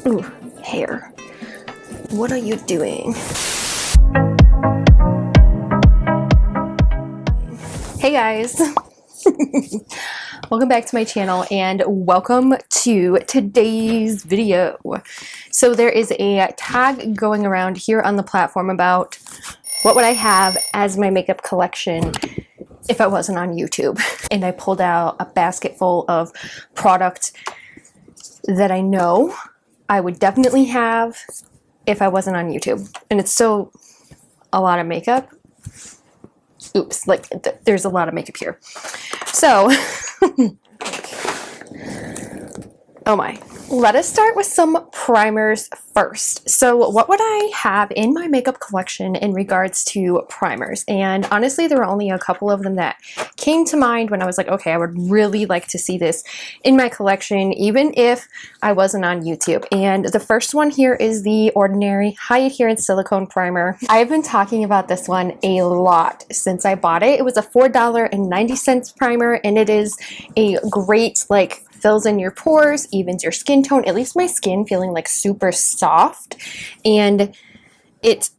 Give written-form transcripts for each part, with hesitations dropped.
Ooh, hair. What are you doing? Hey guys. Welcome back to my channel and welcome to today's video. So there is a tag going around here on the platform about what would I have as my makeup collection if I wasn't on YouTube. And I pulled out a basket full of products that I know I would definitely have if I wasn't on YouTube. And it's still a lot of makeup. Oops, like there's a lot of makeup here. So, oh my. Let us start with some primers first. So what would I have in my makeup collection in regards to primers? And honestly, there were only a couple of them that came to mind when I was like, okay, I would really like to see this in my collection, even if I wasn't on YouTube. And the first one here is the Ordinary High Adherence Silicone Primer. I've been talking about this one a lot since I bought it. It was a $4.90 primer, and it is a great, like, fills in your pores, evens your skin tone, at least my skin feeling like super soft, and it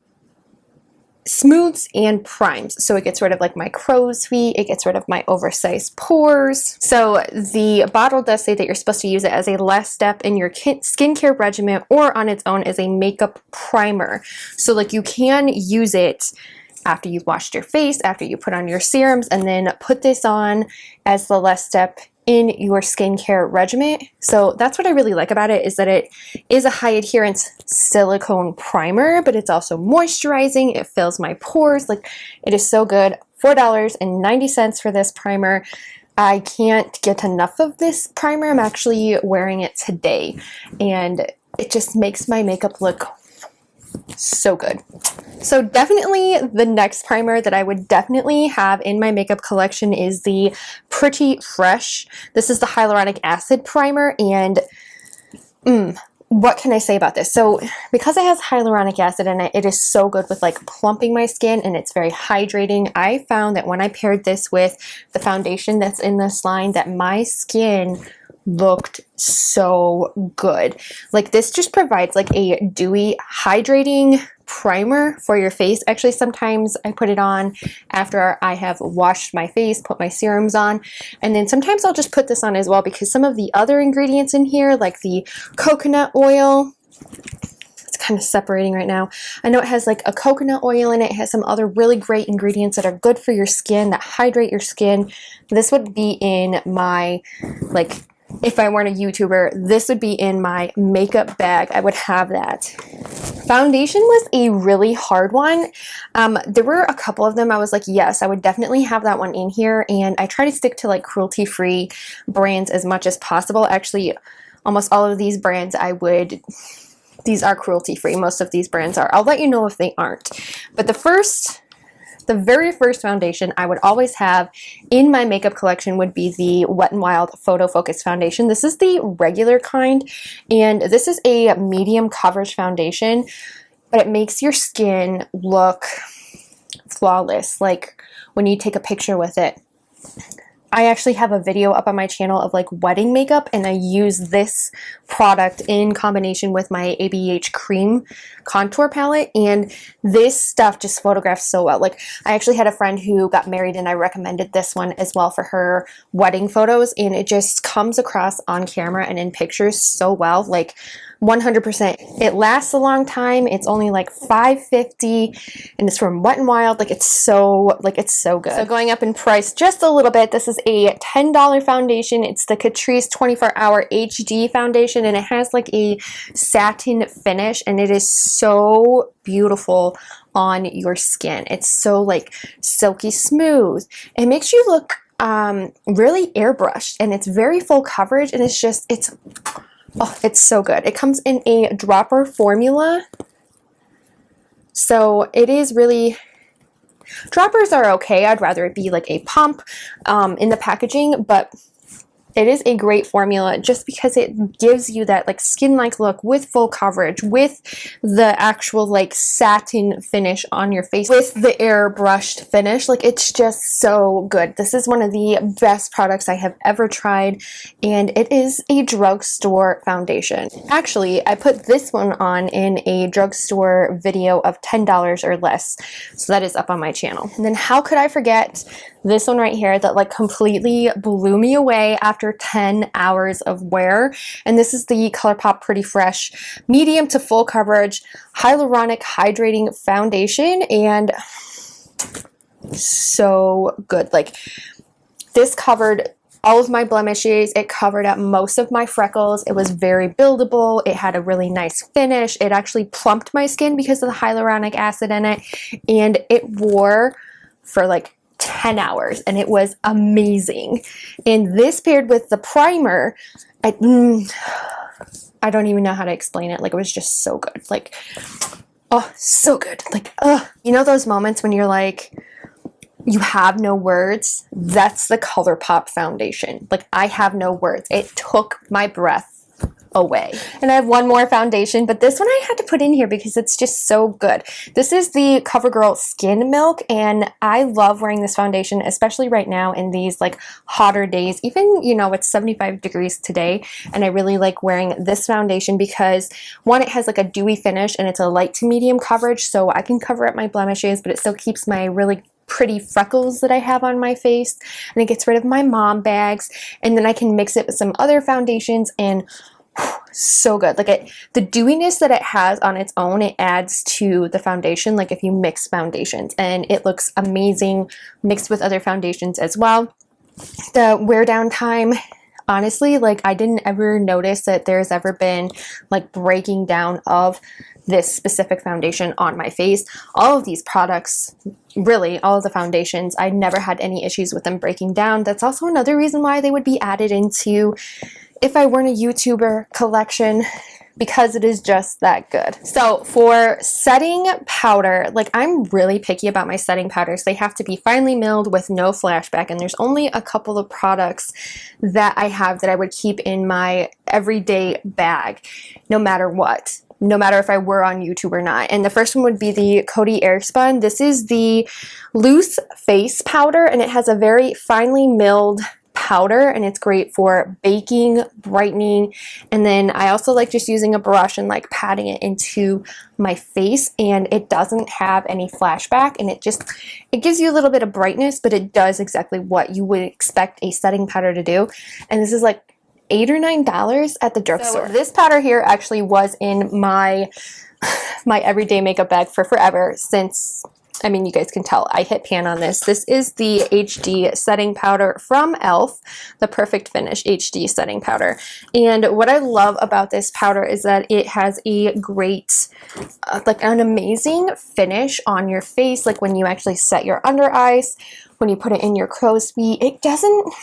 smooths and primes. So it gets rid of like my crow's feet, it gets rid of my oversized pores. So the bottle does say that you're supposed to use it as a last step in your skincare regimen or on its own as a makeup primer. So like you can use it after you've washed your face, after you put on your serums, and then put this on as the last step in your skincare regimen. So that's what I really like about it, is that it is a high adherence silicone primer, but it's also moisturizing. It fills my pores. Like, it is so good. $4.90 for this primer. I can't get enough of this primer. I'm actually wearing it today, and it just makes my makeup look so good. So definitely the next primer that I would definitely have in my makeup collection is the Pretty Fresh. This is the Hyaluronic Acid Primer, and what can I say about this? So because it has hyaluronic acid in it, it is so good with like plumping my skin, and it's very hydrating. I found that when I paired this with the foundation that's in this line, that my skin looked so good. Like, this just provides like a dewy, hydrating primer for your face. Actually, sometimes I put it on after I have washed my face, put my serums on, and then sometimes I'll just put this on as well, because some of the other ingredients in here, like the coconut oil, it's kind of separating right now. I know it has like a coconut oil in it. It has some other really great ingredients that are good for your skin, that hydrate your skin. This would be in my, like, if I weren't a YouTuber, this would be in my makeup bag. I would have that. Foundation was a really hard one. There were a couple of them I was like, yes, I would definitely have that one in here, and I try to stick to like cruelty-free brands as much as possible. Actually, almost all of these brands these are cruelty-free. Most of these brands are. I'll let you know if they aren't. But the very first foundation I would always have in my makeup collection would be the Wet n Wild Photo Focus Foundation. This is the regular kind, and this is a medium coverage foundation, but it makes your skin look flawless, like when you take a picture with it. I actually have a video up on my channel of like wedding makeup, and I use this product in combination with my ABH cream contour palette, and this stuff just photographs so well. Like, I actually had a friend who got married, and I recommended this one as well for her wedding photos, and it just comes across on camera and in pictures so well. Like, 100%. It lasts a long time. It's only like $5.50, and it's from Wet n Wild. Like, it's so good. So going up in price just a little bit, this is a $10 foundation. It's the Catrice 24-Hour HD foundation, and it has like a satin finish, and it is so beautiful on your skin. It's so like silky smooth. It makes you look really airbrushed, and it's very full coverage, and it's so good. It comes in a dropper formula, so it is really, droppers are okay. I'd rather it be like a pump in the packaging, but It is a great formula just because it gives you that like skin-like look with full coverage, with the actual like satin finish on your face, with the airbrushed finish. Like, it's just so good. This is one of the best products I have ever tried, and it is a drugstore foundation. Actually, I put this one on in a drugstore video of $10 or less, so that is up on my channel. And then how could I forget this one right here that like completely blew me away after 10 hours of wear? And this is the ColourPop Pretty Fresh medium to full coverage hyaluronic hydrating foundation, and so good. Like, this covered all of my blemishes. It covered up most of my freckles. It was very buildable. It had a really nice finish. It actually plumped my skin because of the hyaluronic acid in it, and it wore for like 10 hours, and it was amazing. And this paired with the primer, I don't even know how to explain it. Like, it was just so good. Like, oh, so good. Like, you know those moments when you're like, you have no words? That's the ColourPop foundation. Like, I have no words. It took my breath away. And I have one more foundation, but this one I had to put in here because it's just so good. This is the CoverGirl Skin Milk, and I love wearing this foundation, especially right now in these like hotter days. Even, you know, it's 75 degrees today, and I really like wearing this foundation because, one, it has like a dewy finish and it's a light to medium coverage, so I can cover up my blemishes, but it still keeps my really pretty freckles that I have on my face, and it gets rid of my mom bags, and then I can mix it with some other foundations, and so good. Like, the dewiness that it has on its own, it adds to the foundation, like if you mix foundations, and it looks amazing mixed with other foundations as well. The wear down time, honestly, like, I didn't ever notice that there's ever been like breaking down of this specific foundation on my face. All of these products, really all of the foundations, I never had any issues with them breaking down. That's also another reason why they would be added into, if I weren't a YouTuber, collection, because it is just that good. So for setting powder, like, I'm really picky about my setting powders. They have to be finely milled with no flashback, and there's only a couple of products that I have that I would keep in my everyday bag, no matter what. No matter if I were on YouTube or not. And the first one would be the Cody Airspun. This is the loose face powder, and it has a very finely milled powder, and it's great for baking, brightening, and then I also like just using a brush and like patting it into my face, and it doesn't have any flashback, and it gives you a little bit of brightness, but it does exactly what you would expect a setting powder to do. And this is like $8 or $9 at the drugstore. So this powder here actually was in my everyday makeup bag for forever, since, I mean, you guys can tell I hit pan on this. This is the HD setting powder from e.l.f., the Perfect Finish HD setting powder. And what I love about this powder is that it has a great, like an amazing finish on your face. Like, when you actually set your under eyes, when you put it in your crow's feet, it doesn't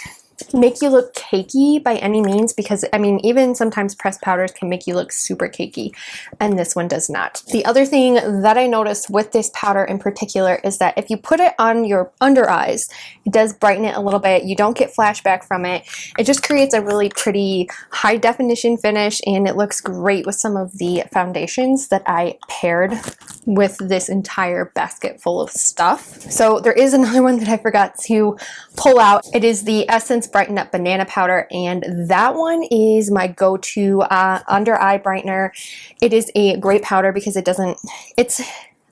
make you look cakey by any means, because I mean, even sometimes pressed powders can make you look super cakey, and this one does not. The other thing that I noticed with this powder in particular is that if you put it on your under eyes, it does brighten it a little bit. You don't get flashback from it. It just creates a really pretty high definition finish, and it looks great with some of the foundations that I paired with this entire basket full of stuff. So there is another one that I forgot to pull out. It is the Essence Brighten Up Banana Powder, and that one is my go-to under eye brightener. It is a great powder because it's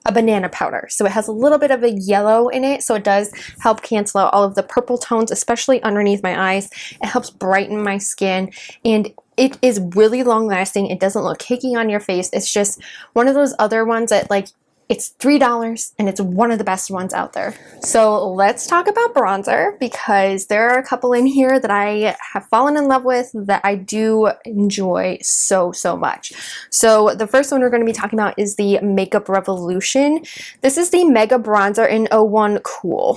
a banana powder, so it has a little bit of a yellow in it, so it does help cancel out all of the purple tones, especially underneath my eyes. It helps brighten my skin, and it is really long lasting. It doesn't look cakey on your face. It's just one of those other ones that, like, it's $3 and it's one of the best ones out there. So let's talk about bronzer, because there are a couple in here that I have fallen in love with that I do enjoy so much. So the first one we're going to be talking about is the Makeup Revolution. This is the Mega Bronzer in 01 Cool.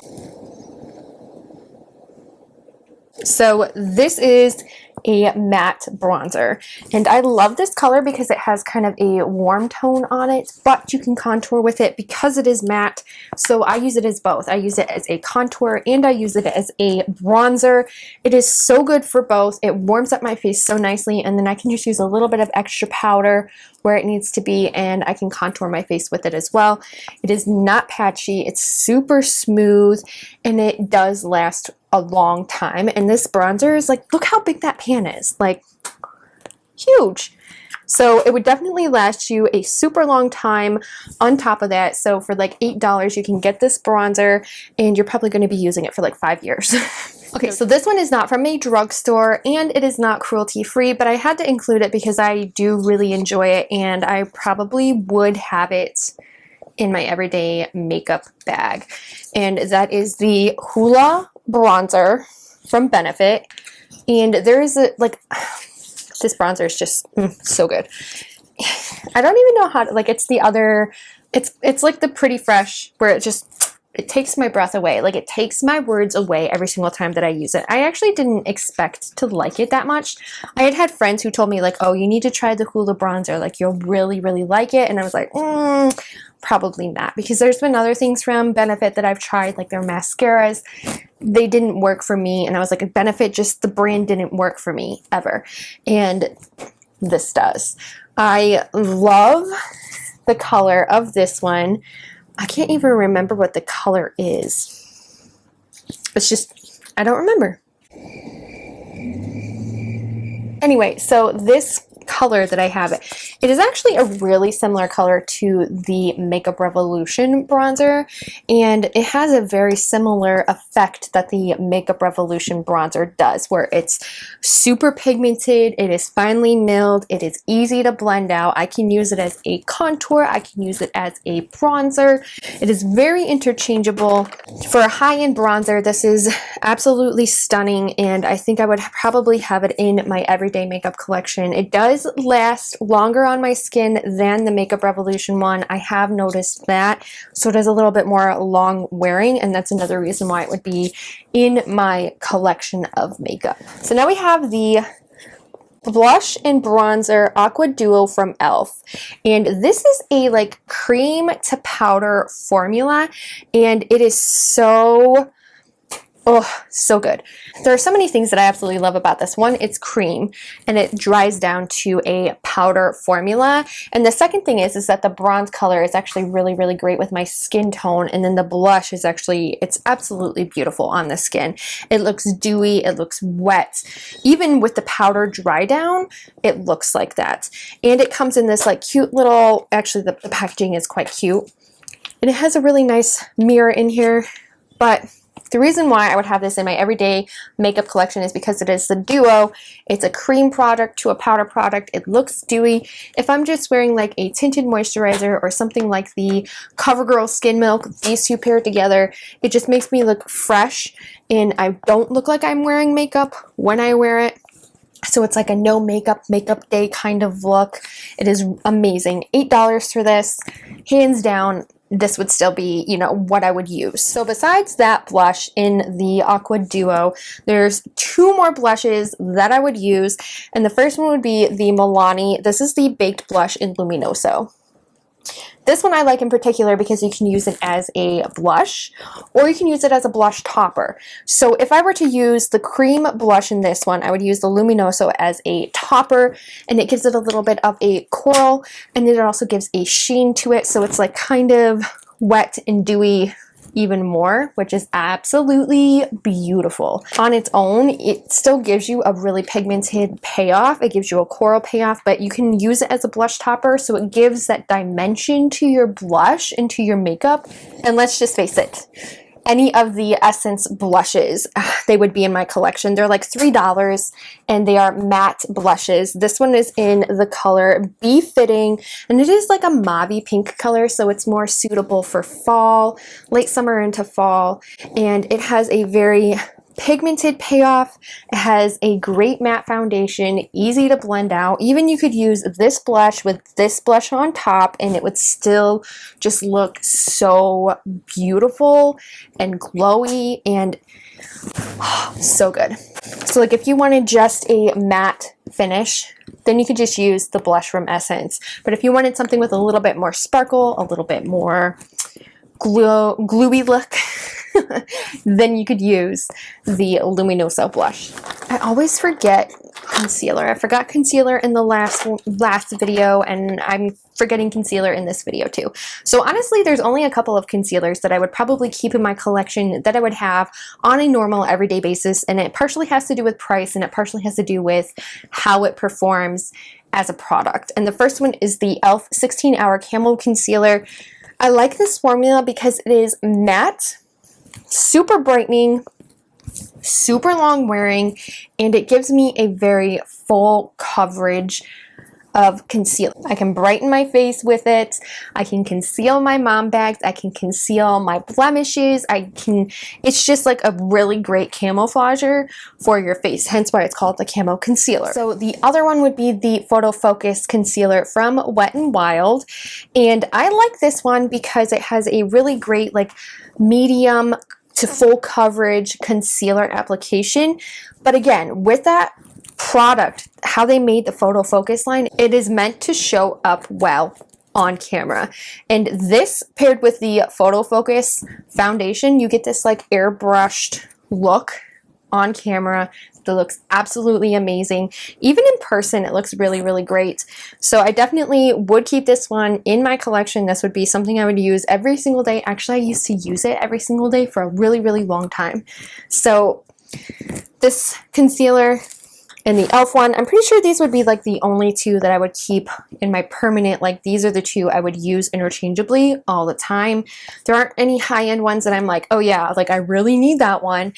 So this is a matte bronzer. And I love this color because it has kind of a warm tone on it, but you can contour with it because it is matte. So I use it as both. I use it as a contour and I use it as a bronzer. It is so good for both. It warms up my face so nicely, and then I can just use a little bit of extra powder where it needs to be, and I can contour my face with it as well. It is not patchy. It's super smooth, and it does last a long time. And this bronzer is like, look how big that pan is, like huge. So it would definitely last you a super long time on top of that. So for like $8, you can get this bronzer, and you're probably going to be using it for like 5 years. Okay, so this one is not from a drugstore, and it is not cruelty-free, but I had to include it because I do really enjoy it, and I probably would have it in my everyday makeup bag. And that is the Hula Bronzer from Benefit. And there is a, like, this bronzer is just so good. I don't even know how to, like, it's the other, it's like the Pretty Fresh, where it takes my breath away. Like, it takes my words away every single time that I use it. I actually didn't expect to like it that much. I had friends who told me, like, oh, you need to try the Hula Bronzer. Like, you'll really, really like it. And I was like, probably not. Because there's been other things from Benefit that I've tried, like their mascaras. They didn't work for me. And I was like, Benefit, just the brand didn't work for me ever. And this does. I love the color of this one. I can't even remember what the color is. It's just, I don't remember. Anyway, so this color that I have, it is actually a really similar color to the Makeup Revolution bronzer, and it has a very similar effect that the Makeup Revolution bronzer does, where it's super pigmented, it is finely milled, it is easy to blend out. I can use it as a contour, I can use it as a bronzer. It is very interchangeable. For a high-end bronzer, this is absolutely stunning, and I think I would probably have it in my everyday makeup collection. It does last longer on my skin than the Makeup Revolution one. I have noticed that. So it is a little bit more long wearing, and that's another reason why it would be in my collection of makeup. So now we have the Blush and Bronzer Aqua Duo from e.l.f. And this is a like cream to powder formula, and it is so so good. There are so many things that I absolutely love about this one. It's cream, and it dries down to a powder formula. And the second thing is that the bronze color is actually really, really great with my skin tone. And then the blush is actually, it's absolutely beautiful on the skin. It looks dewy, it looks wet. Even with the powder dry down, it looks like that. And it comes in this like cute little, actually the packaging is quite cute. And it has a really nice mirror in here, but the reason why I would have this in my everyday makeup collection is because it is the duo. It's a cream product to a powder product. It looks dewy. If I'm just wearing like a tinted moisturizer or something like the CoverGirl Skin Milk, these two paired together, it just makes me look fresh, and I don't look like I'm wearing makeup when I wear it. So it's like a no makeup day kind of look. It is amazing. $8 for this, hands down. This would still be, you know, what I would use. So besides that blush in the Aqua Duo, there's two more blushes that I would use. And the first one would be the Milani. This is the Baked Blush in Luminoso. This one I like in particular because you can use it as a blush, or you can use it as a blush topper. So if I were to use the cream blush in this one, I would use the Luminoso as a topper, and it gives it a little bit of a coral, and then it also gives a sheen to it, so it's like kind of wet and dewy even more, which is absolutely beautiful. On its own, it still gives you a really pigmented payoff. It gives you a coral payoff, but you can use it as a blush topper, so it gives that dimension to your blush and to your makeup. And let's just face it, any of the Essence blushes, they would be in my collection. They're like $3, and they are matte blushes. This one is in the color Be Fitting, and it is like a mauve pink color, so it's more suitable for fall, late summer into fall, and it has a very pigmented payoff. It has a great matte foundation, easy to blend out. Even you could use this blush with this blush on top and it would still just look so beautiful and glowy and so good. So like if you wanted just a matte finish, then you could just use the blush from Essence. But if you wanted something with a little bit more sparkle, a little bit more gluey look, then you could use the Luminoso blush. I always forget concealer. I forgot concealer in the last video, and I'm forgetting concealer in this video too. So honestly, there's only a couple of concealers that I would probably keep in my collection that I would have on a normal everyday basis, and it partially has to do with price and it partially has to do with how it performs as a product. And the first one is the e.l.f. 16-Hour Camel Concealer. I like this formula because it is matte, super brightening, super long wearing, and it gives me a very full coverage of concealer. I can brighten my face with it. I can conceal my mom bags. I can conceal my blemishes. It's just like a really great camouflager for your face, hence why it's called the Camo Concealer. So the other one would be the Photo Focus Concealer from Wet n Wild, and I like this one because it has a really great like medium to full coverage concealer application. But again, with that product, how they made the photo focus line, it is meant to show up well on camera. And this paired with the Photo Focus foundation, you get this like airbrushed look on camera that looks absolutely amazing. Even in person, it looks really, really great. So I definitely would keep this one in my collection. This would be something I would use every single day. Actually, I used to use it every single day for a really, really long time. So this concealer and the e.l.f. one, I'm pretty sure these would be like the only two that I would keep in my permanent, like these are the two I would use interchangeably all the time. There aren't any high-end ones that I'm like, oh yeah, like I really need that one.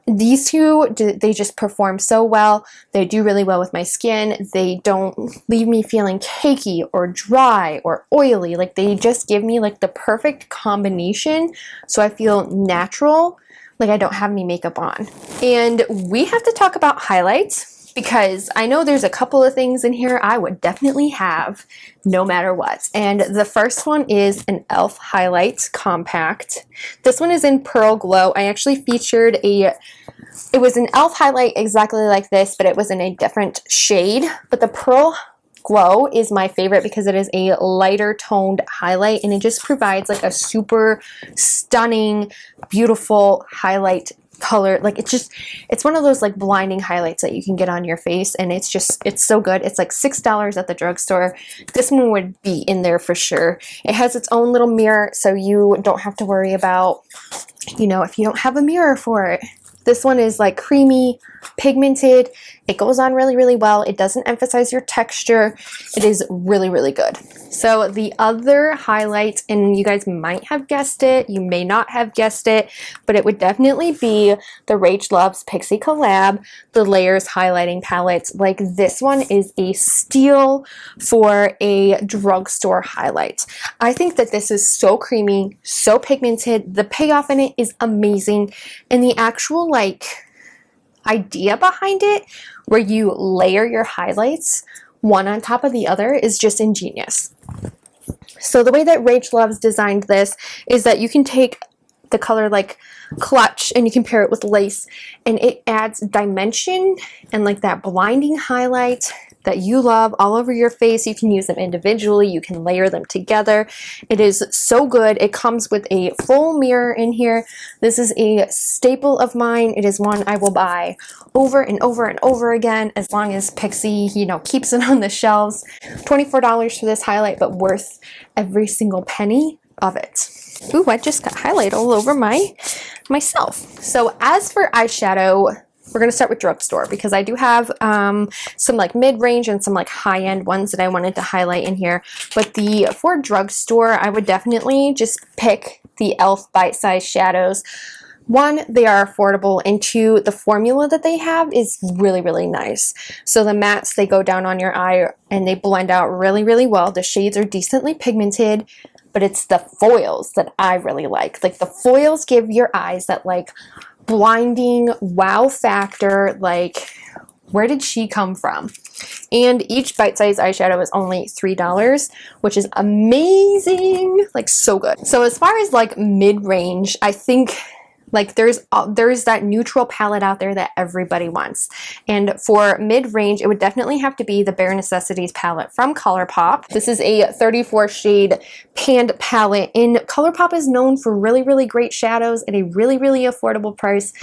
These two, they just perform so well. They do really well with my skin. They don't leave me feeling cakey or dry or oily. Like they just give me like the perfect combination so I feel natural, like I don't have any makeup on. And we have to talk about highlights, because I know there's a couple of things in here I would definitely have no matter what. And the first one is an e.l.f. Highlight Compact. This one is in Pearl Glow. I actually featured it was an e.l.f. highlight exactly like this, but it was in a different shade. But the Pearl Glow is my favorite because it is a lighter toned highlight and it just provides like a super stunning, beautiful highlight color. Like it's one of those like blinding highlights that you can get on your face, and it's so good. It's like $6 at the drugstore. This one would be in there for sure. It has its own little mirror, so you don't have to worry about, you know, if you don't have a mirror for it. This one is like creamy, pigmented. It goes on really, really well. It doesn't emphasize your texture. It is really, really good. So the other highlight, and you guys might have guessed it, you may not have guessed it, but it would definitely be the Rach Loves Pixie Collab, the Layers Highlighting Palette. Like this one is a steal for a drugstore highlight. I think that this is so creamy, so pigmented. The payoff in it is amazing. And the actual like idea behind it, where you layer your highlights one on top of the other, is just ingenious. So the way that Rach Loves designed this is that you can take the color like Clutch and you can pair it with Lace, and it adds dimension and like that blinding highlight that you love all over your face. You can use them individually, you can layer them together. It is so good. It comes with a full mirror in here. This is a staple of mine. It is one I will buy over and over and over again as long as Pixie, you know, keeps it on the shelves. $24 for this highlight, but worth every single penny of it. Ooh, I just got highlight all over myself. So as for eyeshadow, we're going to start with drugstore because I do have some like mid-range and some like high-end ones that I wanted to highlight in here. But for drugstore, I would definitely just pick the e.l.f. Bite-Size Shadows. One, they are affordable, and two, the formula that they have is really, really nice. So the mattes, they go down on your eye and they blend out really, really well. The shades are decently pigmented, but it's the foils that I really like. Like the foils give your eyes that like blinding wow factor. Like, where did she come from? And each bite-sized eyeshadow is only $3, which is amazing. Like, so good. So as far as like mid-range, I think like there's that neutral palette out there that everybody wants. And for mid-range, it would definitely have to be the Bare Necessities palette from ColourPop. This is a 34 shade panned palette, and ColourPop is known for really, really great shadows at a really, really affordable price.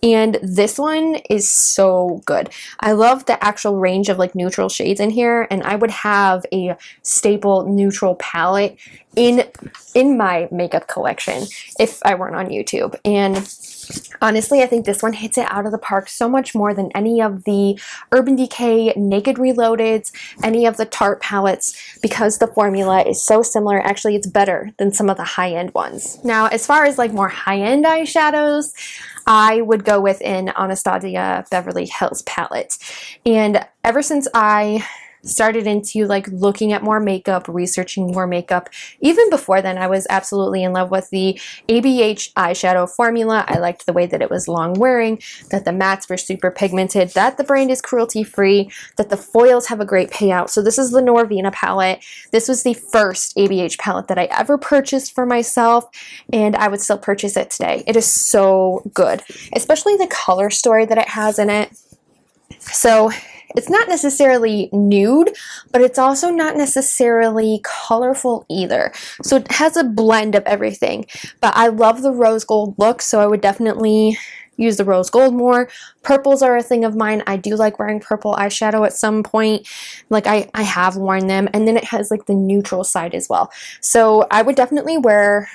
And this one is so good. I love the actual range of like neutral shades in here, and I would have a staple neutral palette in my makeup collection if I weren't on YouTube. And honestly, I think this one hits it out of the park so much more than any of the Urban Decay Naked Reloadeds, any of the Tarte palettes, because the formula is so similar. Actually, it's better than some of the high-end ones. Now, as far as like more high-end eyeshadows, I would go with an Anastasia Beverly Hills palette. And ever since I started into like looking at more makeup, researching more makeup, even before then, I was absolutely in love with the ABH eyeshadow formula. I liked the way that it was long wearing, that the mattes were super pigmented, that the brand is cruelty free, that the foils have a great payout. So this is the Norvina palette. This was the first ABH palette that I ever purchased for myself, and I would still purchase it today. It is so good, especially the color story that it has in it. So it's not necessarily nude, but it's also not necessarily colorful either. So it has a blend of everything. But I love the rose gold look, so I would definitely use the rose gold more. Purples are a thing of mine. I do like wearing purple eyeshadow at some point. Like I have worn them. And then it has like the neutral side as well. So I would definitely wear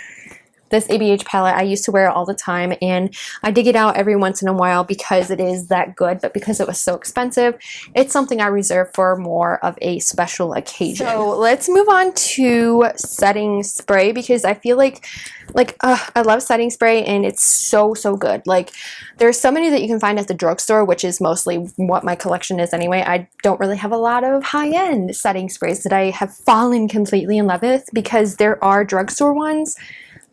this ABH palette. I used to wear it all the time, and I dig it out every once in a while because it is that good, but because it was so expensive, it's something I reserve for more of a special occasion. So let's move on to setting spray, because I feel like I love setting spray, and it's so good. Like, there's so many that you can find at the drugstore, which is mostly what my collection is anyway. I don't really have a lot of high-end setting sprays that I have fallen completely in love with, because there are drugstore ones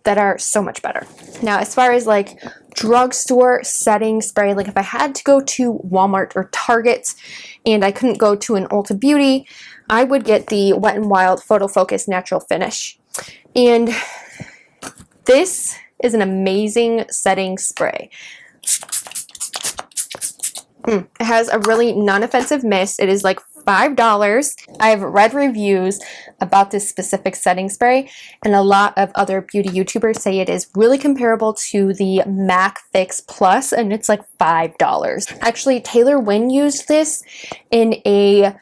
that are so much better. Now, as far as like drugstore setting spray, like if I had to go to Walmart or Target and I couldn't go to an Ulta Beauty, I would get the Wet n Wild Photo Focus Natural Finish. And this is an amazing setting spray. It has a really non-offensive mist. It is like $5. I've read reviews about this specific setting spray, and a lot of other beauty YouTubers say it is really comparable to the MAC Fix Plus, and it's like $5. Actually, Taylor Wynn used this in a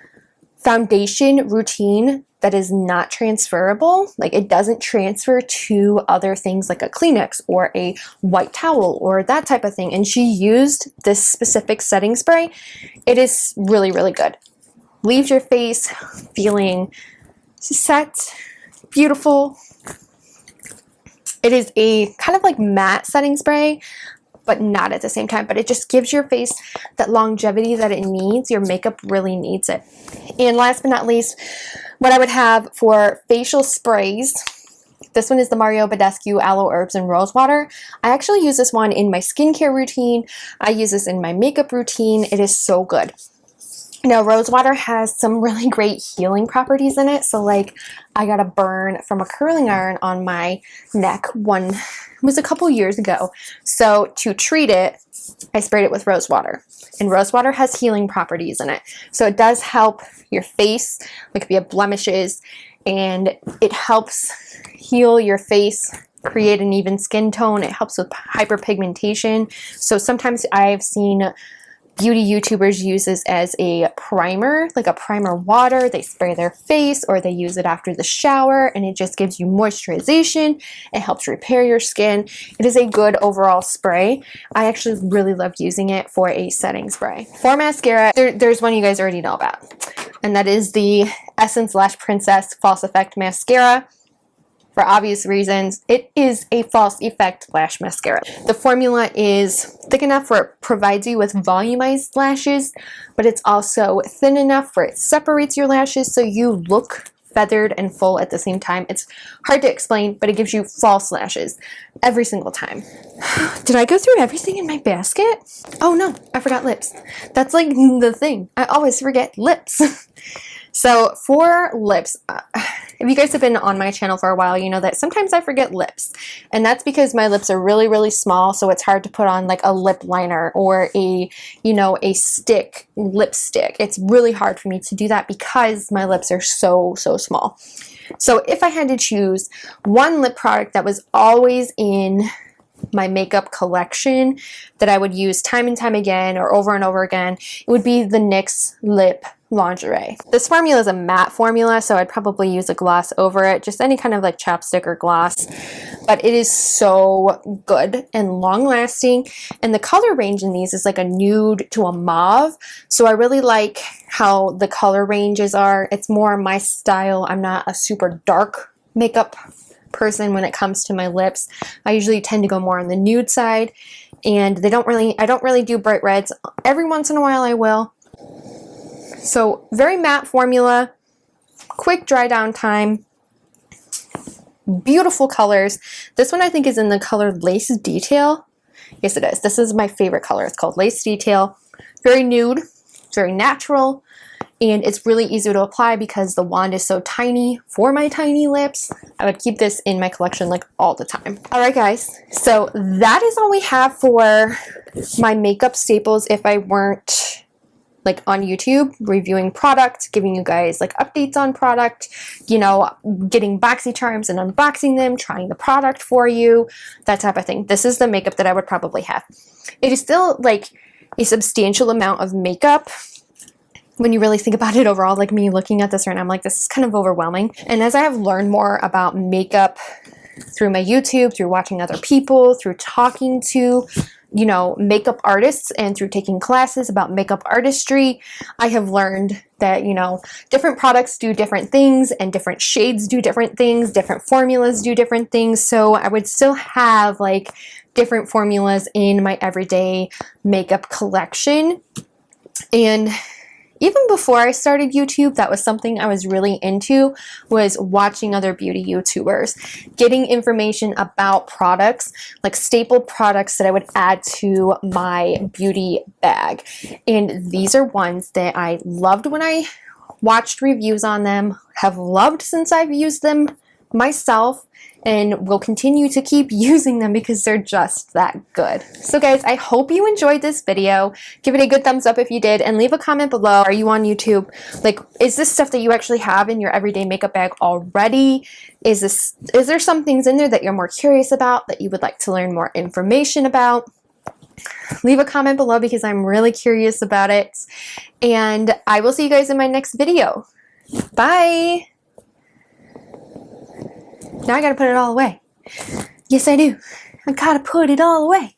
foundation routine that is not transferable. Like, it doesn't transfer to other things like a Kleenex or a white towel or that type of thing, and she used this specific setting spray. It is really good. Leaves your face feeling set, beautiful. It is a kind of like matte setting spray, but not at the same time. But it just gives your face that longevity that it needs. Your makeup really needs it. And last but not least, what I would have for facial sprays, this one is the Mario Badescu Aloe Herbs and Rose Water. I actually use this one in my skincare routine. I use this in my makeup routine. It is so good. Now, rose water has some really great healing properties in it. So like, I got a burn from a curling iron on my neck. It was a couple years ago. So to treat it, I sprayed it with rose water. And rose water has healing properties in it. So it does help your face, like if you have blemishes, and it helps heal your face, create an even skin tone. It helps with hyperpigmentation. So sometimes I've seen beauty YouTubers use this as a primer, like a primer water. They spray their face or they use it after the shower, and it just gives you moisturization. It helps repair your skin. It is a good overall spray. I actually really love using it for a setting spray. For mascara, there's one you guys already know about, and that is the Essence Lash Princess False Effect Mascara. For obvious reasons, it is a false effect lash mascara. The formula is thick enough where it provides you with volumized lashes, but it's also thin enough where it separates your lashes so you look feathered and full at the same time. It's hard to explain, but it gives you false lashes every single time. Did I go through everything in my basket? Oh no, I forgot lips. That's like the thing. I always forget lips. So for lips, if you guys have been on my channel for a while, you know that sometimes I forget lips. And that's because my lips are really, really small, so it's hard to put on like a lip liner or a, you know, a lipstick. It's really hard for me to do that because my lips are so small. So if I had to choose one lip product that was always in my makeup collection that I would use time and time again or over and over again, it would be the NYX Lip Lingerie. This formula is a matte formula, so I'd probably use a gloss over it, just any kind of like chapstick or gloss, but it is so good and long lasting, and the color range in these is like a nude to a mauve, so I really like how the color ranges are. It's more my style. I'm not a super dark makeup person when it comes to my lips. I usually tend to go more on the nude side, and I don't really do bright reds. Every once in a while I will. So very matte formula, quick dry down time, beautiful colors. This one I think is in the color Lace Detail. Yes, it is. This is my favorite color. It's called Lace Detail. Very nude, very natural, and it's really easy to apply because the wand is so tiny for my tiny lips. I would keep this in my collection like all the time. All right, guys. So that is all we have for my makeup staples if I weren't like on YouTube reviewing product, giving you guys like updates on product, you know, getting boxy charms and unboxing them, trying the product for you, that type of thing. This is the makeup that I would probably have. It is still like a substantial amount of makeup when you really think about it overall. Like me looking at this right now, I'm like, this is kind of overwhelming. And as I have learned more about makeup through my YouTube, through watching other people, through talking to, you know, makeup artists, and through taking classes about makeup artistry, I have learned that, you know, different products do different things, and different shades do different things, different formulas do different things. So I would still have like different formulas in my everyday makeup collection. And even before I started YouTube, that was something I was really into, was watching other beauty YouTubers, getting information about products, like staple products that I would add to my beauty bag. And these are ones that I loved when I watched reviews on them, have loved since I've used them myself, and will continue to keep using them because they're just that good. So guys, I hope you enjoyed this video. Give it a good thumbs up if you did, and leave a comment below. Are you on YouTube? Like, is this stuff that you actually have in your everyday makeup bag already? Is there some things in there that you're more curious about, that you would like to learn more information about? Leave a comment below because I'm really curious about it. And I will see you guys in my next video. Bye! Now I gotta put it all away. Yes, I do. I gotta put it all away.